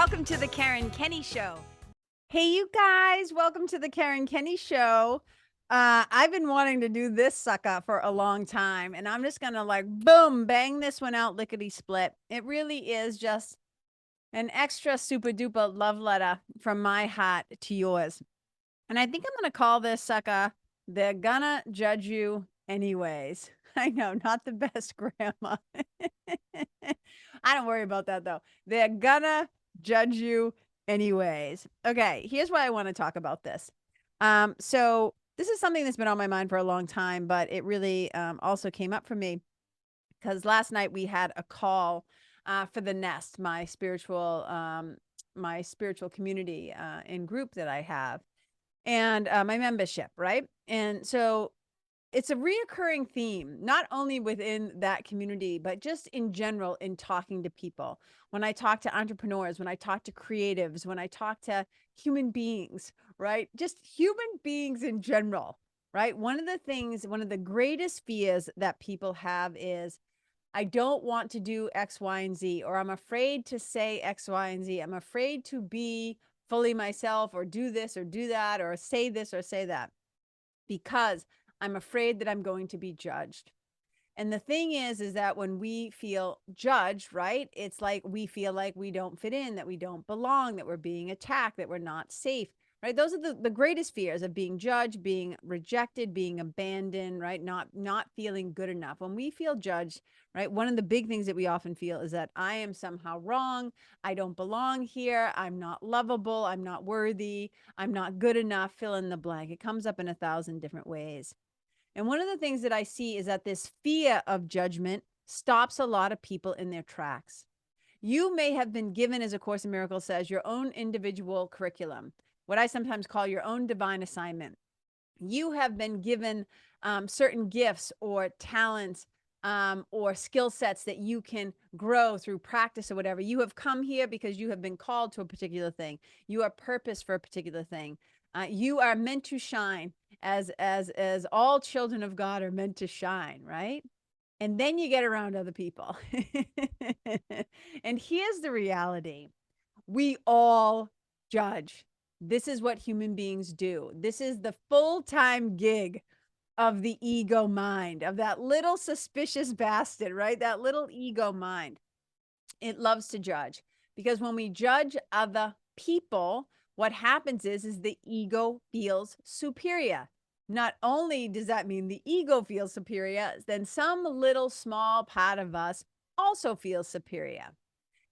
Welcome to the Karen Kenney Show. Hey, you guys, welcome to the Karen Kenney Show. I've been wanting to do this sucker for a long time, and I'm just going to like, boom, bang this one out lickety split. It really is just an extra super duper love letter from my heart to yours. And I think I'm going to call this sucker, They're Gonna Judge You Anyways. I know, not the best grammar. I don't worry about that though. They're gonna judge you anyways. Okay, here's why I want to talk about this. So this is something that's been on my mind for a long time, but it really also came up for me because last night we had a call for the Nest, my spiritual community and group that I have, and my membership, right? And so it's a reoccurring theme, not only within that community, but just in general in talking to people. When I talk to entrepreneurs, when I talk to creatives, when I talk to human beings, right? Just human beings in general, right? One of the greatest fears that people have is, I don't want to do X, Y, and Z, or I'm afraid to say X, Y, and Z. I'm afraid to be fully myself or do this or do that or say this or say that because I'm afraid that I'm going to be judged. And the thing is that when we feel judged, right, it's like we feel like we don't fit in, that we don't belong, that we're being attacked, that we're not safe, right? Those are the greatest fears of being judged, being rejected, being abandoned, right? Not feeling good enough. When we feel judged, right, one of the big things that we often feel is that I am somehow wrong. I don't belong here. I'm not lovable. I'm not worthy. I'm not good enough. Fill in the blank. It comes up in 1,000 different ways. And one of the things that I see is that this fear of judgment stops a lot of people in their tracks. You may have been given, as A Course in Miracles says, your own individual curriculum, what I sometimes call your own divine assignment. You have been given certain gifts or talents or skill sets that you can grow through practice or whatever. You have come here because you have been called to a particular thing. You are purposed for a particular thing. You are meant to shine as all children of God are meant to shine, right? And then you get around other people. And here's the reality. We all judge. This is what human beings do. This is the full-time gig of the ego mind, of that little suspicious bastard, right? That little ego mind. It loves to judge because when we judge other people, what happens is the ego feels superior. Not only does that mean the ego feels superior, then some little small part of us also feels superior.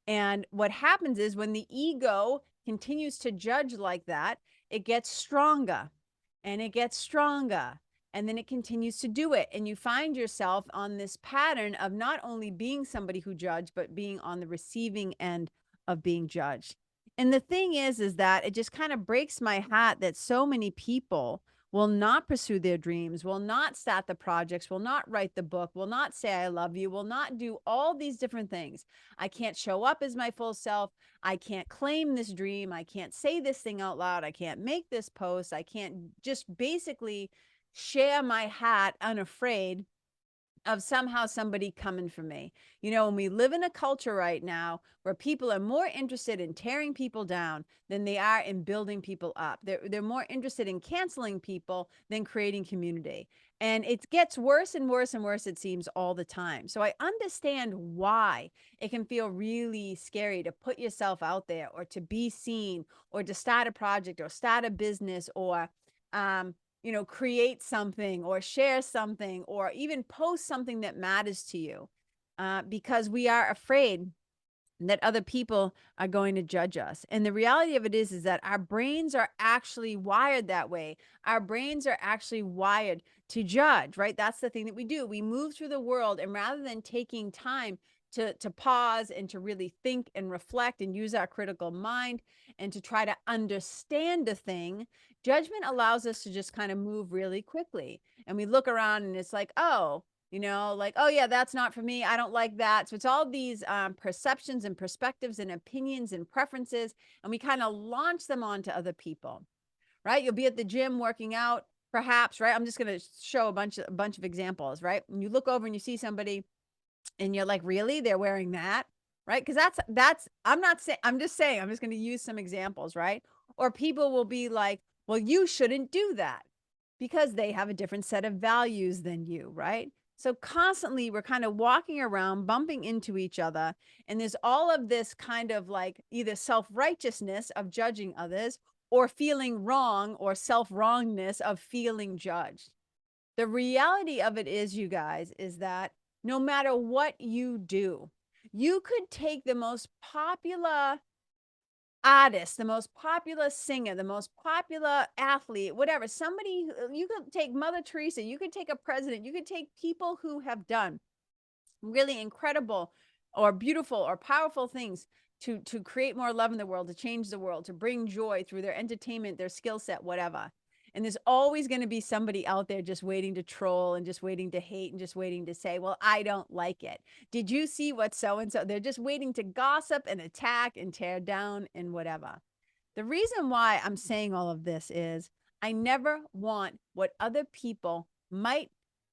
And what happens is when the ego continues to judge like that, it gets stronger and it gets stronger. And then it continues to do it. And you find yourself on this pattern of not only being somebody who judged, but being on the receiving end of being judged. And the thing is that it just kind of breaks my heart that so many people will not pursue their dreams, will not start the projects, will not write the book, will not say I love you, will not do all these different things. I can't show up as my full self. I can't claim this dream. I can't say this thing out loud. I can't make this post. I can't just basically share my hat unafraid of somehow somebody coming for me. You know, when we live in a culture right now where people are more interested in tearing people down than they are in building people up. They're more interested in canceling people than creating community. And it gets worse and worse and worse, it seems, all the time. So I understand why it can feel really scary to put yourself out there or to be seen or to start a project or start a business or create something or share something or even post something that matters to you because we are afraid that other people are going to judge us. And the reality of it is that our brains are actually wired that way. Our brains are actually wired to judge, right? That's the thing that we do. We move through the world, and rather than taking time to pause and to really think and reflect and use our critical mind and to try to understand a thing, judgment allows us to just kind of move really quickly. And we look around and it's like, oh, like, oh yeah, that's not for me. I don't like that. So it's all these perceptions and perspectives and opinions and preferences, and we kind of launch them onto other people, right? You'll be at the gym working out, perhaps, right? I'm just going to show a bunch of examples, right? And you look over and you see somebody and you're like, really? They're wearing that? right? Because I'm not saying, I'm just saying, I'm just going to use some examples, right? Or people will be like, well, you shouldn't do that because they have a different set of values than you, right? So constantly we're kind of walking around, bumping into each other. And there's all of this kind of like either self-righteousness of judging others or feeling wrong or self-wrongness of feeling judged. The reality of it is, you guys, is that no matter what you do, you could take the most popular artist, the most popular singer, the most popular athlete, whatever, somebody, you could take Mother Teresa, you could take a president, you could take people who have done really incredible or beautiful or powerful things to create more love in the world, to change the world, to bring joy through their entertainment, their skill set, whatever. And there's always going to be somebody out there just waiting to troll and just waiting to hate and just waiting to say, well, I don't like it. Did you see what so-and-so? They're just waiting to gossip and attack and tear down and whatever. The reason why I'm saying all of this is I never want what other people might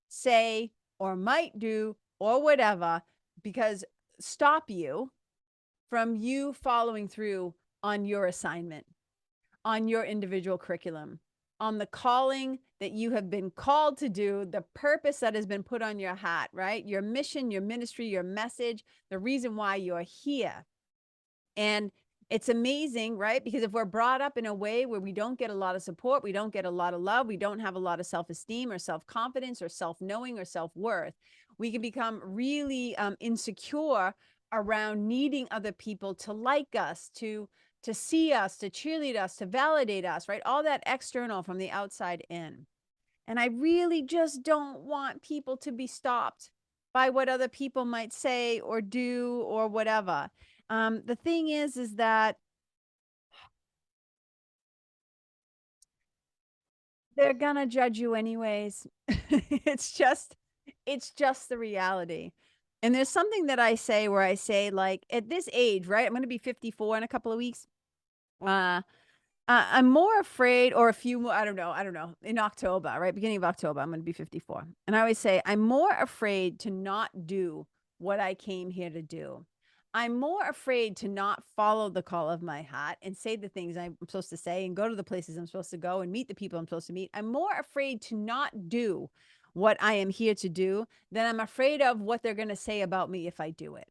say or might do or whatever, because stop you from you following through on your assignment, on your individual curriculum, on the calling that you have been called to do, the purpose that has been put on your hat, right? Your mission, your ministry, your message, the reason why you're here. And it's amazing, right? Because if we're brought up in a way where we don't get a lot of support, we don't get a lot of love, we don't have a lot of self-esteem or self-confidence or self-knowing or self-worth, we can become really insecure around needing other people to like us, to see us, to cheerlead us, to validate us, right? All that external from the outside in. And I really just don't want people to be stopped by what other people might say or do or whatever. The thing is that they're gonna judge you anyways. It's just the reality. And there's something that I say where I say, like, at this age, right? I'm gonna be 54 in a couple of weeks. Uh, I'm more afraid, or a few more, I don't know, in October, right? Beginning of October, I'm gonna be 54. And I always say, I'm more afraid to not do what I came here to do. I'm more afraid to not follow the call of my heart and say the things I'm supposed to say and go to the places I'm supposed to go and meet the people I'm supposed to meet. I'm more afraid to not do what I am here to do than I'm afraid of what they're gonna say about me if I do it.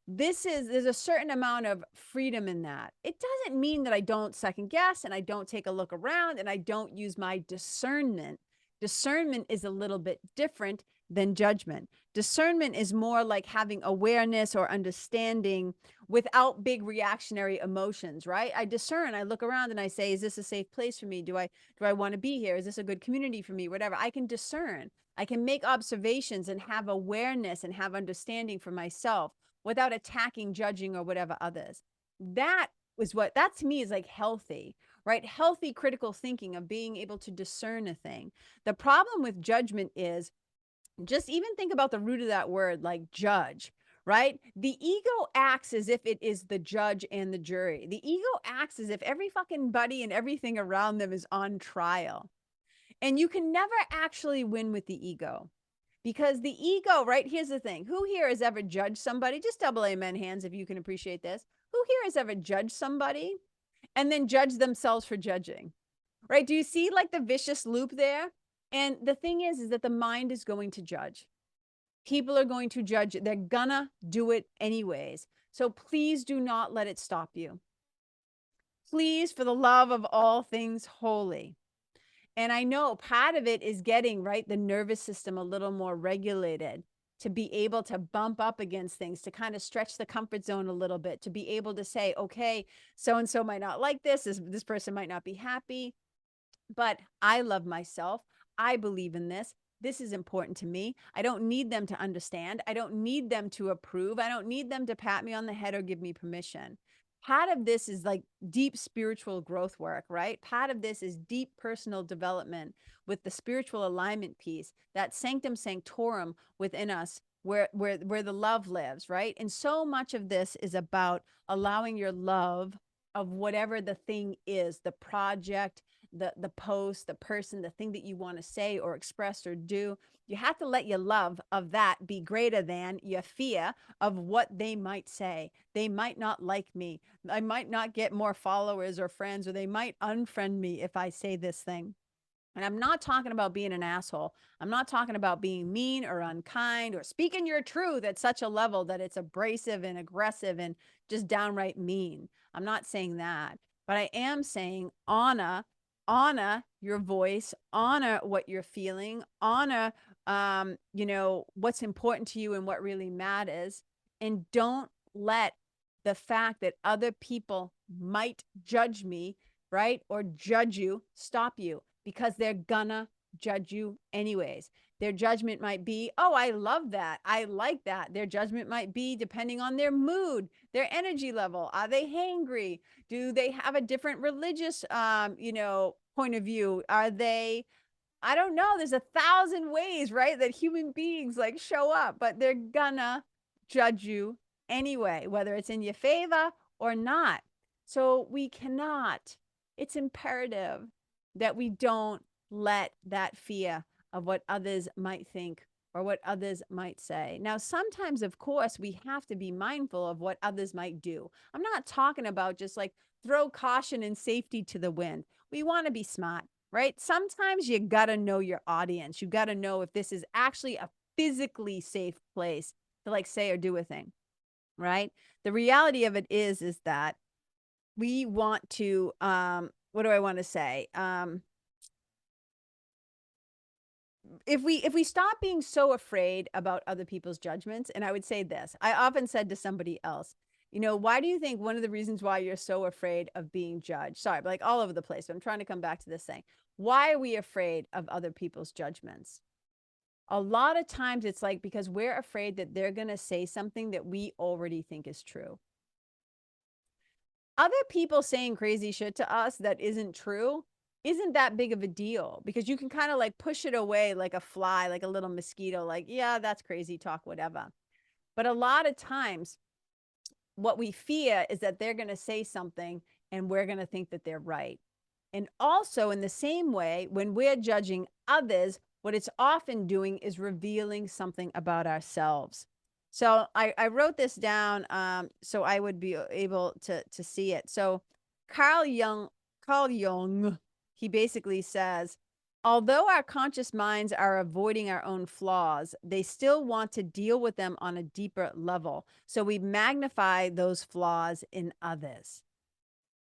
There's a certain amount of freedom in that. It doesn't mean that I don't second guess and I don't take a look around and I don't use my discernment. Discernment is a little bit different than judgment. Discernment is more like having awareness or understanding without big reactionary emotions, right? I discern, I look around and I say, is this a safe place for me? Do I want to be here? Is this a good community for me? Whatever. I can discern. I can make observations and have awareness and have understanding for myself without attacking, judging, or whatever others. That to me is like healthy, right? Healthy critical thinking of being able to discern a thing. The problem with judgment is, just even think about the root of that word, like judge, right? The ego acts as if it is the judge and the jury. The ego acts as if every fucking buddy and everything around them is on trial. And you can never actually win with the ego. Because the ego, right? Here's the thing. Who here has ever judged somebody? Just double amen hands if you can appreciate this. Who here has ever judged somebody and then judged themselves for judging? Right? Do you see like the vicious loop there? And the thing is that the mind is going to judge. People are going to judge. They're gonna do it anyways. So please do not let it stop you. Please, for the love of all things holy. And I know part of it is getting, right, the nervous system a little more regulated to be able to bump up against things, to kind of stretch the comfort zone a little bit, to be able to say, okay, so-and-so might not like this person might not be happy, but I love myself. I believe in this. This is important to me. I don't need them to understand. I don't need them to approve. I don't need them to pat me on the head or give me permission. Part of this is like deep spiritual growth work, right? Part of this is deep personal development with the spiritual alignment piece, that sanctum sanctorum within us where the love lives, right? And so much of this is about allowing your love of whatever the thing is, the project, the post, the person, the thing that you want to say or express or do. You have to let your love of that be greater than your fear of what they might say. They might not like me. I might not get more followers or friends, or they might unfriend me if I say this thing. And I'm not talking about being an asshole. I'm not talking about being mean or unkind or speaking your truth at such a level that it's abrasive and aggressive and just downright mean. I'm not saying that. But I am saying honor your voice, honor what you're feeling, honor what's important to you and what really matters. And don't let the fact that other people might judge me, right? Or judge you, stop you, because they're gonna judge you anyways. Their judgment might be, oh, I love that. I like that. Their judgment might be depending on their mood, their energy level. Are they hangry? Do they have a different religious, point of view? Are they, I don't know. There's 1,000 ways, right, that human beings like show up, but they're gonna judge you anyway, whether it's in your favor or not. So we cannot, it's imperative that we don't let that fear of what others might think or what others might say. Now, sometimes, of course, we have to be mindful of what others might do. I'm not talking about just like throw caution and safety to the wind. We want to be smart, right? Sometimes you got to know your audience. You got to know if this is actually a physically safe place to like say or do a thing, right? The reality of it is that we want to, what do I want to say? If we stop being so afraid about other people's judgments, and I would say this, I often said to somebody else, why do you think one of the reasons why you're so afraid of being judged? Sorry, but like all over the place. But I'm trying to come back to this thing. Why are we afraid of other people's judgments? A lot of times it's like because we're afraid that they're going to say something that we already think is true. Other people saying crazy shit to us that isn't true isn't that big of a deal, because you can kind of like push it away like a fly, like a little mosquito, like, yeah, that's crazy talk, whatever. But a lot of times what we fear is that they're going to say something and we're going to think that they're right. And also in the same way, when we're judging others, what it's often doing is revealing something about ourselves. So I wrote this down so I would be able to see it. So Carl Jung, he basically says, although our conscious minds are avoiding our own flaws, they still want to deal with them on a deeper level. So we magnify those flaws in others.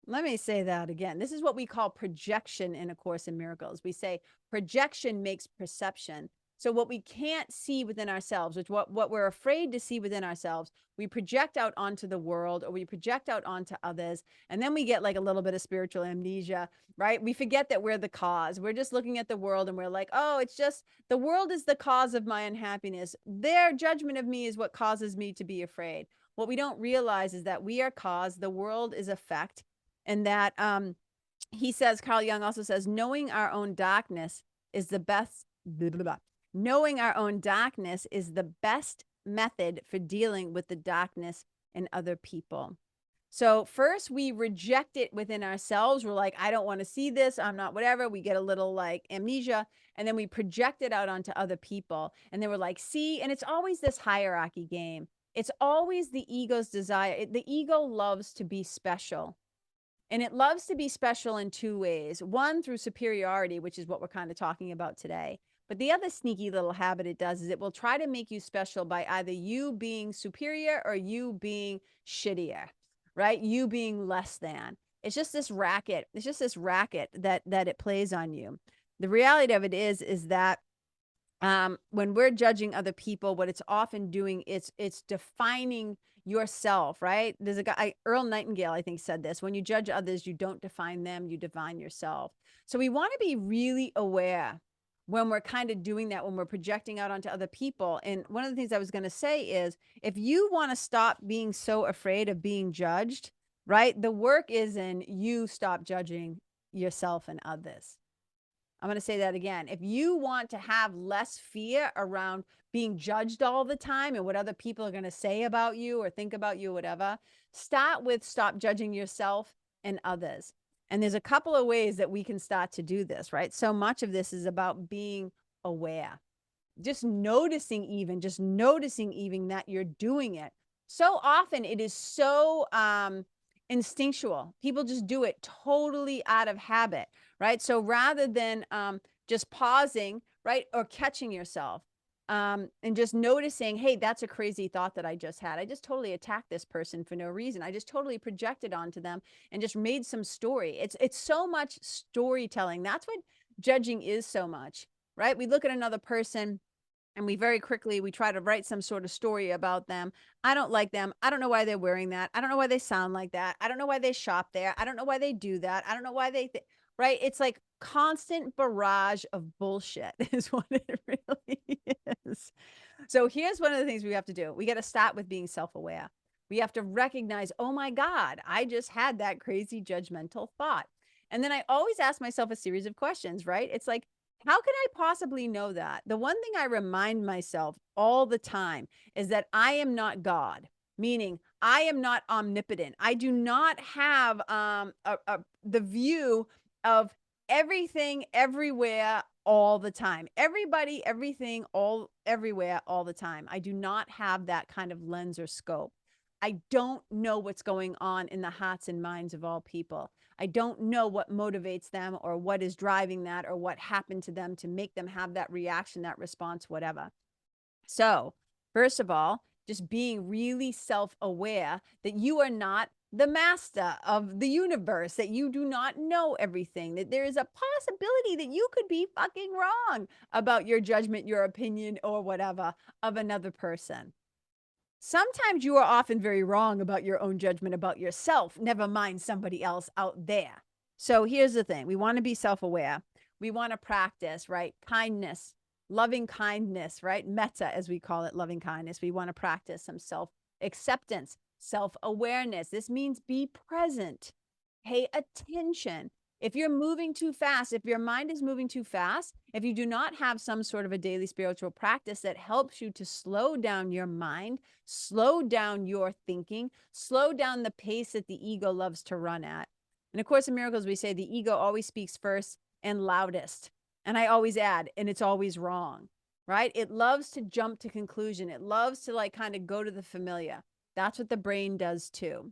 Let me say that again. This is what we call projection in A Course in Miracles. We say projection makes perception. So what we can't see within ourselves, which what we're afraid to see within ourselves, we project out onto the world, or we project out onto others. And then we get like a little bit of spiritual amnesia, right? We forget that we're the cause. We're just looking at the world and we're like, oh, it's just the world is the cause of my unhappiness. Their judgment of me is what causes me to be afraid. What we don't realize is that we are cause, the world is effect. And that he says, Carl Jung also says, knowing our own darkness is the best, blah, blah, blah. Knowing our own darkness is the best method for dealing with the darkness in other people. So first we reject it within ourselves. We're like, I don't want to see this. I'm not whatever. We get a little like amnesia, and then we project it out onto other people. And then we're like, see, and it's always this hierarchy game. It's always the ego's desire. The ego loves to be special. And it loves to be special in two ways. One, through superiority, which is what we're kind of talking about today. But the other sneaky little habit it does is it will try to make you special by either you being superior or you being shittier, right? You being less than. It's just this racket. It's just this racket that it plays on you. The reality of it is that when we're judging other people, what it's often doing, it's defining yourself, right? There's a guy, Earl Nightingale, I think, said this: when you judge others, you don't define them, you define yourself. So we want to be really aware when we're kind of doing that, when we're projecting out onto other people. And one of the things I was going to say is, if you want to stop being so afraid of being judged, right? The work is in you stop judging yourself and others. I'm going to say that again. If you want to have less fear around being judged all the time and what other people are going to say about you or think about you, whatever, start with stop judging yourself and others. And there's a couple of ways that we can start to do this, right? So much of this is about being aware, just noticing even that you're doing it. So often it is so instinctual. People just do it totally out of habit, right? So rather than just pausing, right, or catching yourself, and just noticing, hey, that's a crazy thought that I just had. I just totally attacked this person for no reason. I just totally projected onto them and just made some story. It's so much storytelling. That's what judging is so much, right? We look at another person and we very quickly we try to write some sort of story about them. I don't like them. I don't know why they're wearing that. I don't know why they sound like that. I don't know why they shop there. I don't know why they do that. I don't know why right? It's like constant barrage of bullshit is what it really is. So here's one of the things we have to do. We got to start with being self-aware. We have to recognize, oh my God, I just had that crazy judgmental thought. And then I always ask myself a series of questions, right? It's like, how can I possibly know that? The one thing I remind myself all the time is that I am not God, meaning I am not omnipotent. I do not have the view of everything, everywhere, all the time. Everybody, everything, all everywhere, all the time. I do not have that kind of lens or scope. I don't know what's going on in the hearts and minds of all people. I don't know what motivates them or what is driving that or what happened to them to make them have that reaction, that response, whatever. So, first of all, just being really self-aware that you are not the master of the universe, that you do not know everything, that there is a possibility that you could be fucking wrong about your judgment, your opinion, or whatever of another person. Sometimes you are often very wrong about your own judgment about yourself, never mind somebody else out there. So here's the thing. We want to be self-aware. We want to practice, right? Kindness, loving kindness, right? Metta, as we call it, loving kindness. We want to practice some self-acceptance, self-awareness. This means be present, pay attention. If you're moving too fast, if your mind is moving too fast, if you do not have some sort of a daily spiritual practice that helps you to slow down your mind, slow down your thinking, slow down the pace that the ego loves to run at. In A Course in Miracles, we say the ego always speaks first and loudest. And I always add, and it's always wrong, right? It loves to jump to conclusion. It loves to like kind of go to the familiar. That's what the brain does too.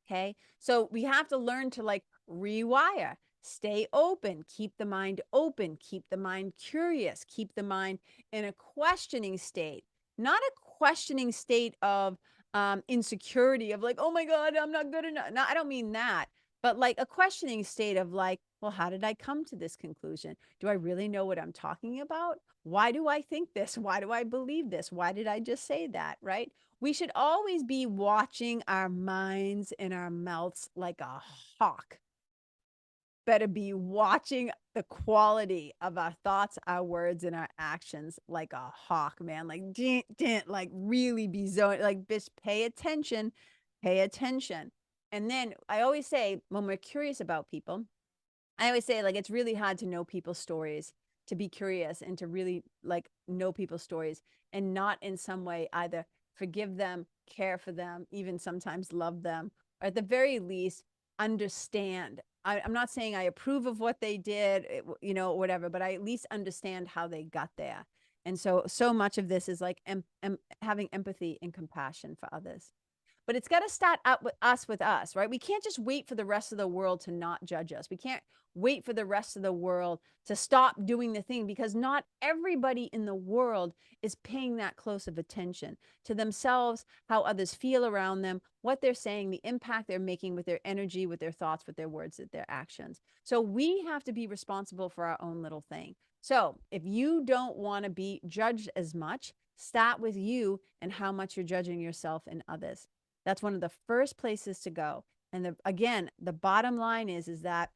Okay. So we have to learn to like rewire, stay open, keep the mind open, keep the mind curious, keep the mind in a questioning state, not a questioning state of insecurity of like, oh my God, I'm not good enough. No, I don't mean that, but like a questioning state of like, well, how did I come to this conclusion? Do I really know what I'm talking about? Why do I think this? Why do I believe this? Why did I just say that? Right? We should always be watching our minds and our mouths like a hawk. Better be watching the quality of our thoughts, our words, and our actions like a hawk, man. Like, like really be zoned, like just pay attention, pay attention. And then I always say, when we're curious about people, I always say, like, it's really hard to know people's stories, to be curious and to really like know people's stories and not in some way either forgive them, care for them, even sometimes love them, or at the very least, understand. I'm not saying I approve of what they did, you know, whatever, but I at least understand how they got there. And so much of this is like having empathy and compassion for others. But it's got to start out with us, right? We can't just wait for the rest of the world to not judge us. We can't wait for the rest of the world to stop doing the thing because not everybody in the world is paying that close of attention to themselves, how others feel around them, what they're saying, the impact they're making with their energy, with their thoughts, with their words, with their actions. So we have to be responsible for our own little thing. So if you don't want to be judged as much, start with you and how much you're judging yourself and others. That's one of the first places to go. And again, the bottom line is that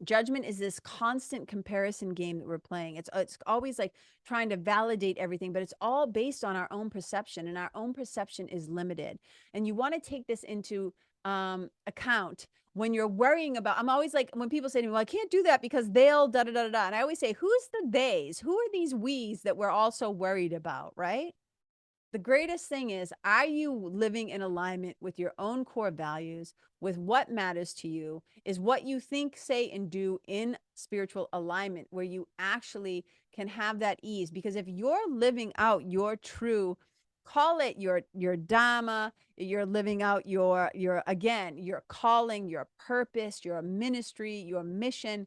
judgment is this constant comparison game that we're playing. It's always like trying to validate everything, but it's all based on our own perception, and our own perception is limited. And you want to take this into account when you're worrying about, I'm always like, when people say to me, well, I can't do that because they'll da da da da. And I always say, who's the theys? Who are these we's that we're all so worried about, right? The greatest thing is, are you living in alignment with your own core values, with what matters to you? Is what you think, say, and do in spiritual alignment where you actually can have that ease? Because if you're living out your true, call it your dharma, you're living out your again, your calling, your purpose, your ministry, your mission,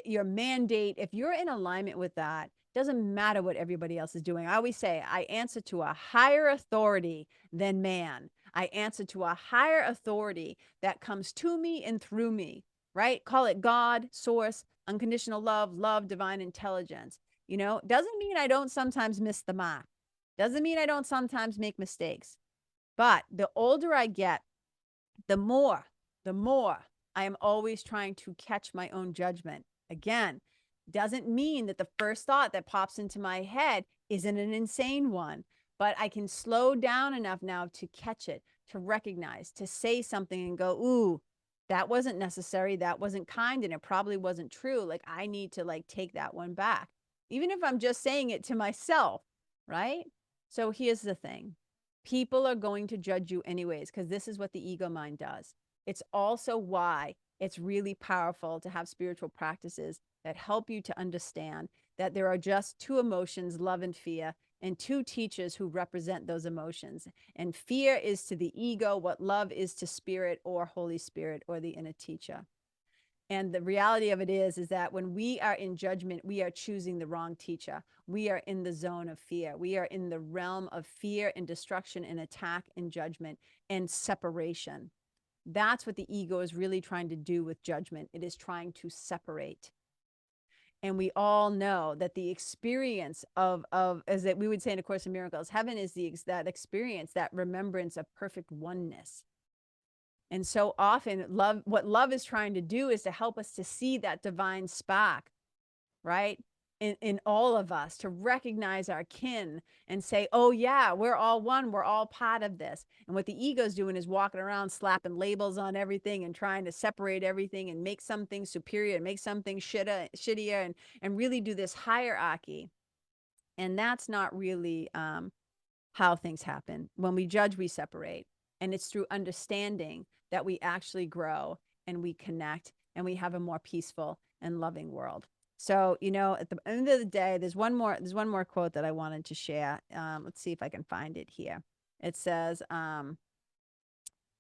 your mandate, if you're in alignment with that, doesn't matter what everybody else is doing. I always say, I answer to a higher authority than man. I answer to a higher authority that comes to me and through me, right? Call it God, source, unconditional love, love, divine intelligence. Doesn't mean I don't sometimes miss the mark. Doesn't mean I don't sometimes make mistakes. But the older I get, the more I am always trying to catch my own judgment. Again, doesn't mean that the first thought that pops into my head isn't an insane one, but I can slow down enough now to catch it, to recognize, to say something and go, ooh, that wasn't necessary. That wasn't kind. And it probably wasn't true. Like, I need to take that one back, even if I'm just saying it to myself. Right. So here's the thing. People are going to judge you anyways, because this is what the ego mind does. It's also why it's really powerful to have spiritual practices that help you to understand that there are just two emotions, love and fear, and two teachers who represent those emotions. And fear is to the ego what love is to spirit or Holy Spirit or the inner teacher. And the reality of it is that when we are in judgment, we are choosing the wrong teacher. We are in the zone of fear. We are in the realm of fear and destruction and attack and judgment and separation. That's what the ego is really trying to do with judgment. It is trying to separate. And we all know that the experience of as that we would say in A Course in Miracles, heaven is that experience, that remembrance of perfect oneness. And so often what love is trying to do is to help us to see that divine spark, right? In all of us, to recognize our kin and say, oh yeah, we're all one, we're all part of this. And what the ego's doing is walking around slapping labels on everything and trying to separate everything and make something superior and make something shittier and really do this hierarchy. And that's not really how things happen. When we judge, we separate. And it's through understanding that we actually grow and we connect and we have a more peaceful and loving world. So, at the end of the day, there's one more quote that I wanted to share. Let's see if I can find it here. It says, yeah,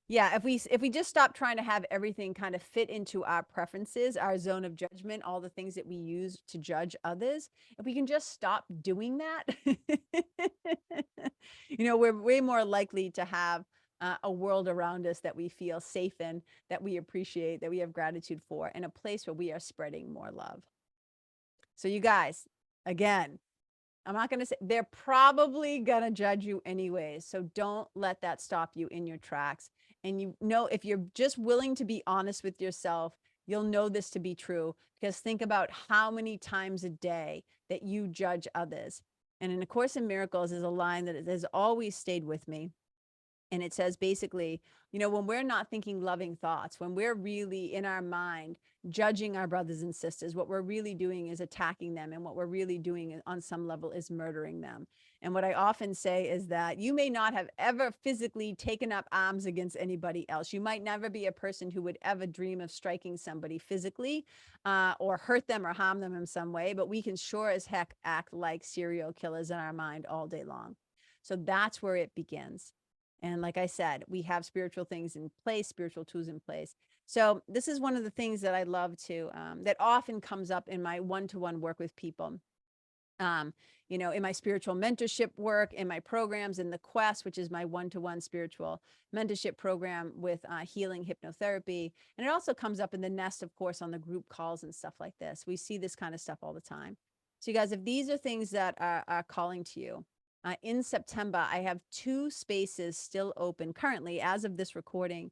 if we just stop trying to have everything kind of fit into our preferences, our zone of judgment, all the things that we use to judge others, if we can just stop doing that, we're way more likely to have a world around us that we feel safe in, that we appreciate, that we have gratitude for, and a place where we are spreading more love. So you guys, again, I'm not going to say, they're probably going to judge you anyways. So don't let that stop you in your tracks. And if you're just willing to be honest with yourself, you'll know this to be true, because think about how many times a day that you judge others. And in A Course in Miracles is a line that has always stayed with me. And it says basically, when we're not thinking loving thoughts, when we're really in our mind judging our brothers and sisters, what we're really doing is attacking them. And what we're really doing on some level is murdering them. And what I often say is that you may not have ever physically taken up arms against anybody else. You might never be a person who would ever dream of striking somebody physically or hurt them or harm them in some way. But we can sure as heck act like serial killers in our mind all day long. So that's where it begins. And like I said, we have spiritual things in place, spiritual tools in place. So this is one of the things that I love to, that often comes up in my one-to-one work with people. In my spiritual mentorship work, in my programs, in the Quest, which is my one-to-one spiritual mentorship program with healing hypnotherapy. And it also comes up in the Nest, of course, on the group calls and stuff like this. We see this kind of stuff all the time. So you guys, if these are things that are calling to you, in September, I have 2 spaces still open currently as of this recording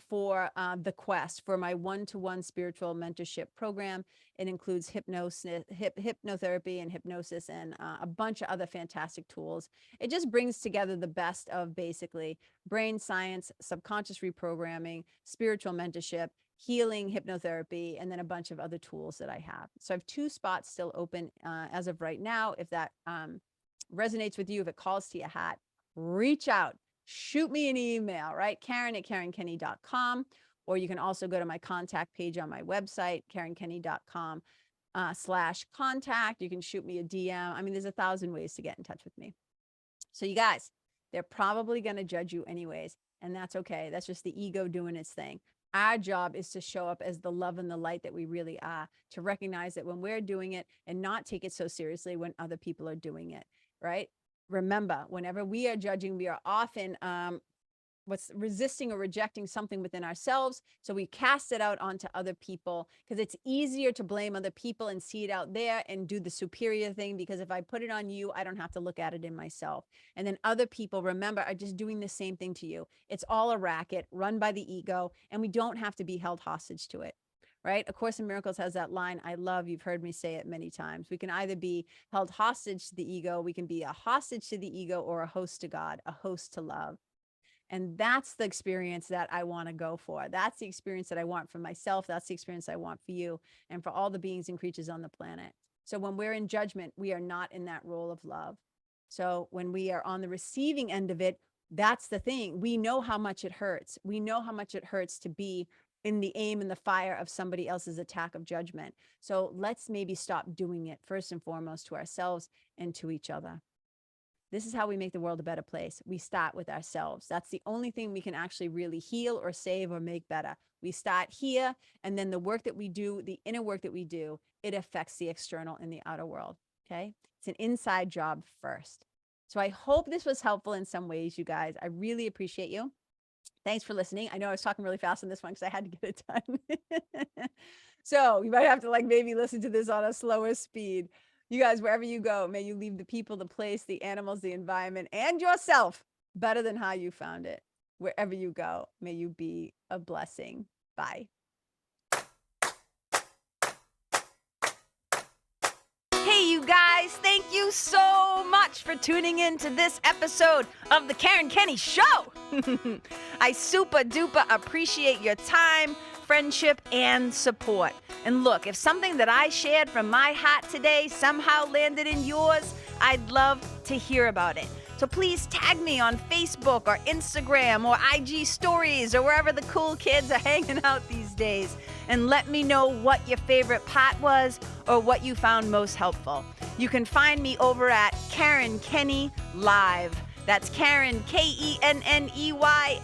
for the Quest, for my one-to-one spiritual mentorship program. It includes hypnotherapy and hypnosis and a bunch of other fantastic tools. It just brings together the best of basically brain science, subconscious reprogramming, spiritual mentorship, healing, hypnotherapy, and then a bunch of other tools that I have. So I have 2 spots still open as of right now. If that resonates with you, if it calls to your hat, reach out, shoot me an email, right? Karen@KarenKenney.com. Or you can also go to my contact page on my website, KarenKenney.com /contact. You can shoot me a DM. I mean, there's 1,000 ways to get in touch with me. So you guys, they're probably going to judge you anyways. And that's okay. That's just the ego doing its thing. Our job is to show up as the love and the light that we really are, to recognize that when we're doing it and not take it so seriously when other people are doing it, right? Remember, whenever we are judging, we are often resisting or rejecting something within ourselves. So we cast it out onto other people because it's easier to blame other people and see it out there and do the superior thing. Because if I put it on you, I don't have to look at it in myself. And then other people, remember, are just doing the same thing to you. It's all a racket run by the ego, and we don't have to be held hostage to it. Right? A Course in Miracles has that line I love. You've heard me say it many times. We can either be held hostage to the ego, we can be a hostage to the ego, or a host to God, a host to love. And that's the experience that I want to go for. That's the experience that I want for myself. That's the experience I want for you and for all the beings and creatures on the planet. So when we're in judgment, we are not in that role of love. So when we are on the receiving end of it, that's the thing. We know how much it hurts. We know how much it hurts to be in the aim and the fire of somebody else's attack of judgment. So let's maybe stop doing it first and foremost to ourselves and to each other. This is how we make the world a better place. We start with ourselves. That's the only thing we can actually really heal or save or make better. We start here, and then the work that we do, the inner work that we do, it affects the external and the outer world, okay? It's an inside job first. So I hope this was helpful in some ways, you guys. I really appreciate you. Thanks for listening. I know I was talking really fast on this one because I had to get it done. So you might have to maybe listen to this on a slower speed. You guys, wherever you go, may you leave the people, the place, the animals, the environment, and yourself better than how you found it. Wherever you go, may you be a blessing. Bye. Hey, you guys, thank you so much for tuning in to this episode of the Karen Kenney Show. I super duper appreciate your time, friendship, and support. And look, if something that I shared from my heart today somehow landed in yours, I'd love to hear about it. So please tag me on Facebook or Instagram or IG stories or wherever the cool kids are hanging out these days, and let me know what your favorite part was or what you found most helpful. You can find me over at Karen Kenney Live. That's Karen, KenneYlive.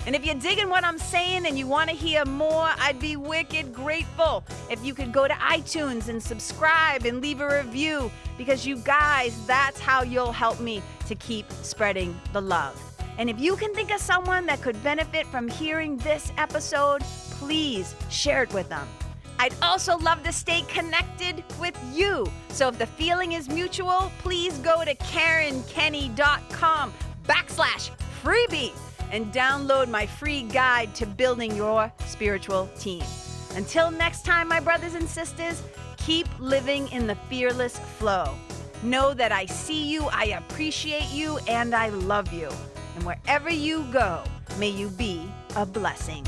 And if you're digging what I'm saying and you want to hear more, I'd be wicked grateful if you could go to iTunes and subscribe and leave a review, because you guys, that's how you'll help me to keep spreading the love. And if you can think of someone that could benefit from hearing this episode, please share it with them. I'd also love to stay connected with you. So if the feeling is mutual, please go to KarenKenney.com/freebie and download my free guide to building your spiritual team. Until next time, my brothers and sisters, keep living in the fearless flow. Know that I see you, I appreciate you, and I love you. And wherever you go, may you be a blessing.